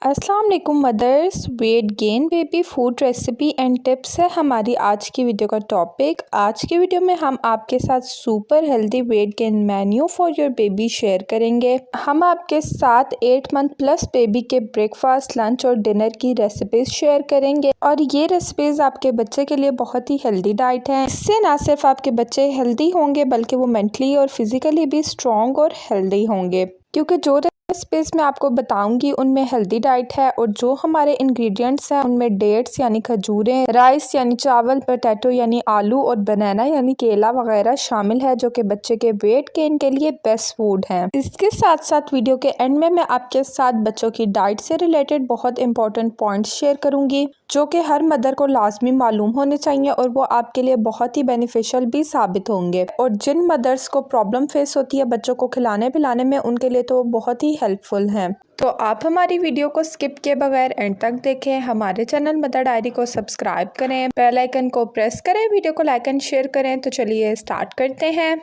अस्सलाम वालेकुम mothers. Weight gain baby food recipe and tips है हमारी आज की वीडियो का टॉपिक। आज की वीडियो में हम आपके साथ super healthy weight gain menu for your baby share करेंगे। हम आपके साथ 8 मंथ प्लस बेबी के ब्रेकफास्ट, लंच और डिनर की रेसिपीज शेयर करेंगे और ये रेसिपीज आपके बच्चे के लिए बहुत ही हेल्दी डाइट है। इससे ना सिर्फ आपके बच्चे हेल्दी होंगे बल्कि वो मेंटली और फिजिकली भी स्ट्रॉन्ग और हेल्दी होंगे, क्योंकि जो रेसिपीज मैं आपको बताऊंगी उनमें हेल्दी डाइट है और जो हमारे इंग्रेडिएंट्स हैं उनमें डेट्स यानी खजूरें, राइस यानी चावल, पोटैटो यानी आलू और बनाना यानी केला वगैरह शामिल है, जो कि बच्चे के वेट गेन के लिए बेस्ट फूड है। इसके साथ साथ वीडियो के एंड में मैं आपके साथ बच्चों की डाइट से रिलेटेड बहुत इंपॉर्टेंट पॉइंट्स शेयर करूंगी जो कि हर मदर को लाजमी मालूम होने चाहिए और वो आपके लिए बहुत ही बेनिफिशियल भी साबित होंगे। और जिन मदर्स को प्रॉब्लम फेस होती है बच्चों को खिलाने पिलाने में, उनके लिए तो बहुत ही हेल्पफुल हैं। तो आप हमारी वीडियो को स्किप किए बगैर एंड तक देखें। हमारे चैनल मदर डायरी को सब्सक्राइब करें, बेल आइकन को प्रेस करें, वीडियो को लाइक एंड शेयर करें। तो चलिए स्टार्ट करते हैं।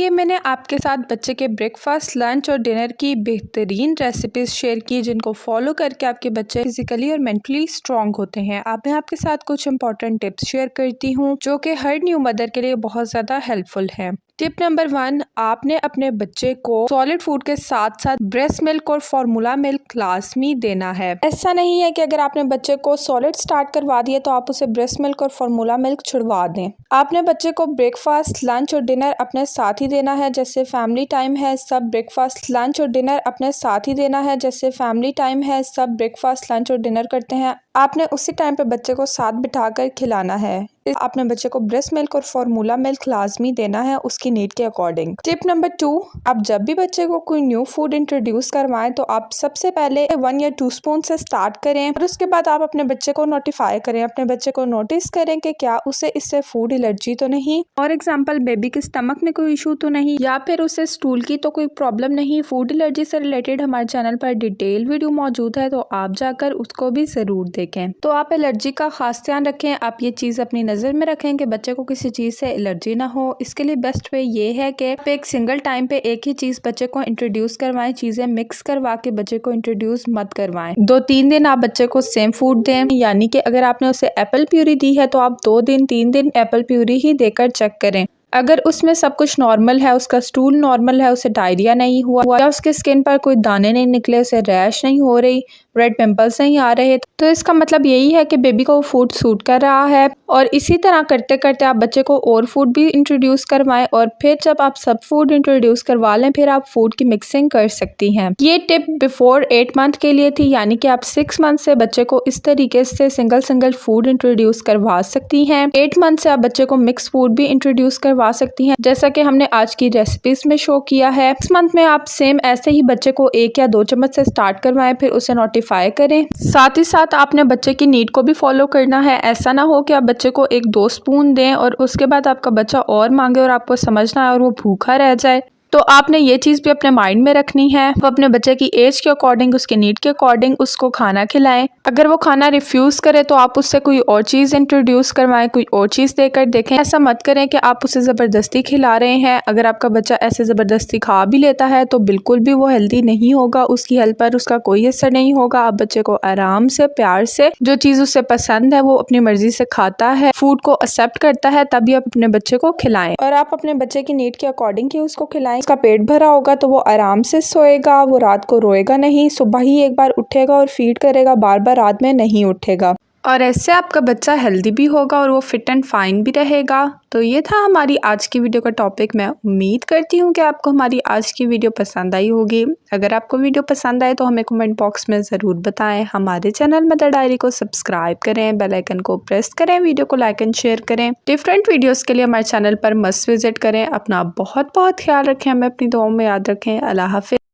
लिए मैंने आपके साथ बच्चे के ब्रेकफास्ट, लंच और डिनर की बेहतरीन रेसिपीज़ शेयर की जिनको फॉलो करके आपके बच्चे फिजिकली और मेंटली स्ट्रॉन्ग होते हैं। अब मैं आपके साथ कुछ इंपॉर्टेंट टिप्स शेयर करती हूँ जो कि हर न्यू मदर के लिए बहुत ज़्यादा हेल्पफुल है। टिप नंबर 1, आपने अपने बच्चे को सॉलिड फूड के साथ साथ ब्रेस्ट मिल्क और फार्मूला मिल्क लाजमी देना है। ऐसा नहीं है कि अगर आपने बच्चे को सॉलिड स्टार्ट करवा दिया तो आप उसे ब्रेस्ट मिल्क और फार्मूला मिल्क छुड़वा दें। आपने बच्चे को ब्रेकफास्ट, लंच और डिनर अपने साथ ही देना है। जैसे फैमिली टाइम है, सब ब्रेकफास्ट, लंच और डिनर अपने साथ ही देना है। जैसे फैमिली टाइम है, सब ब्रेकफास्ट, लंच और डिनर करते हैं, आपने उसी टाइम पे बच्चे को साथ बिठाकर खिलाना है। आपने बच्चे को ब्रेस्ट मिल्क और फार्मूला मिल्क लाजमी देना है उसकी नीड के अकॉर्डिंग। टिप नंबर 2, आप जब भी बच्चे को कोई न्यू फूड इंट्रोड्यूस करवाएं तो आप सबसे पहले 1 या 2 स्पून से स्टार्ट करें और उसके बाद आप अपने बच्चे को नोटिफाई करें, अपने बच्चे को नोटिस करें कि क्या उसे इससे फूड एलर्जी तो नहीं, फॉर एग्जाम्पल बेबी के स्टमक में कोई इशू तो नहीं, या फिर उसे स्टूल की तो कोई प्रॉब्लम नहीं। फूड एलर्जी से रिलेटेड हमारे चैनल पर डिटेल वीडियो मौजूद है तो आप जाकर उसको भी जरूर देखें। तो आप एलर्जी का खास ध्यान रखें, आप ये चीज अपनी नजर में रखें कि बच्चे को किसी चीज से एलर्जी ना हो। इसके लिए बेस्ट वे ये है कि आप एक सिंगल टाइम पे एक ही चीज बच्चे को इंट्रोड्यूस करवाएं, चीजें मिक्स करवा के बच्चे को इंट्रोड्यूस मत करवाएं। 2-3 दिन आप बच्चे को सेम फूड दें, यानी कि अगर आपने उसे एप्पल प्यूरी दी है तो आप 2 दिन 3 दिन एप्पल प्यूरी ही देकर चेक करें। अगर उसमें सब कुछ नॉर्मल है, उसका स्टूल नॉर्मल है, उसे डायरिया नहीं हुआ या उसके स्किन पर कोई दाने नहीं निकले, उसे रैश नहीं हो रही, रेड पिंपल्स नहीं आ रहे, तो इसका मतलब यही है कि बेबी को फूड सूट कर रहा है। और इसी तरह करते करते आप बच्चे को और फूड भी इंट्रोड्यूस करवाएं और फिर जब आप सब फूड इंट्रोड्यूस करवा लें फिर आप फूड की मिक्सिंग कर सकती हैं। ये टिप बिफोर 8 मंथ के लिए थी, यानी कि आप 6 मंथ से बच्चे को इस तरीके से सिंगल फूड इंट्रोड्यूस करवा सकती हैं। 8 मंथ से आप बच्चे को मिक्स फूड भी इंट्रोड्यूस करवा सकती हैं, जैसा कि हमने आज की रेसिपीज में शो किया है। 6 मंथ में आप सेम ऐसे ही बच्चे को 1 या 2 चम्मच से स्टार्ट करवाएं, फिर उसे नोटिफाई करें। साथ ही साथ आपने बच्चे की नीड को भी फॉलो करना है। ऐसा ना हो कि आप बच्चे को 1-2 स्पून दें और उसके बाद आपका बच्चा और मांगे और आपको समझना है और वो भूखा रह जाए। तो आपने ये चीज़ भी अपने माइंड में रखनी है। आप अपने बच्चे की एज के अकॉर्डिंग, उसके नीड के अकॉर्डिंग उसको खाना खिलाएं। अगर वो खाना रिफ्यूज़ करे तो आप उससे कोई और चीज़ इंट्रोड्यूस करवाएं, कोई और चीज़ देकर देखें। ऐसा मत करें कि आप उसे ज़बरदस्ती खिला रहे हैं। अगर आपका बच्चा ऐसे ज़बरदस्ती खा भी लेता है तो बिल्कुल भी वो हेल्दी नहीं होगा, उसकी हेल्थ पर उसका कोई असर नहीं होगा। आप बच्चे को आराम से, प्यार से, जो चीज़ उसे पसंद है वो अपनी मर्जी से खाता है, फूड को एक्सेप्ट करता है, तभी आप अपने बच्चे को खिलाएं। और आप अपने बच्चे की नीड के अकॉर्डिंग ही उसको खिलाएं। उसका पेट भरा होगा तो वो आराम से सोएगा, वो रात को रोएगा नहीं, सुबह ही एक बार उठेगा और फीड करेगा, बार बार रात में नहीं उठेगा। और ऐसे आपका बच्चा हेल्दी भी होगा और वो फिट एंड फाइन भी रहेगा। तो ये था हमारी आज की वीडियो का टॉपिक। मैं उम्मीद करती हूँ कि आपको हमारी आज की वीडियो पसंद आई होगी। अगर आपको वीडियो पसंद आए तो हमें कमेंट बॉक्स में ज़रूर बताएं। हमारे चैनल मदर डायरी को सब्सक्राइब करें, बेल आइकन को प्रेस करें, वीडियो को लाइक एंड शेयर करें। डिफरेंट वीडियोज़ के लिए हमारे चैनल पर मस्ट विजिट करें। अपना बहुत बहुत ख्याल रखें, हमें अपनी दुआओं में याद रखें। अल्लाह हाफिज़।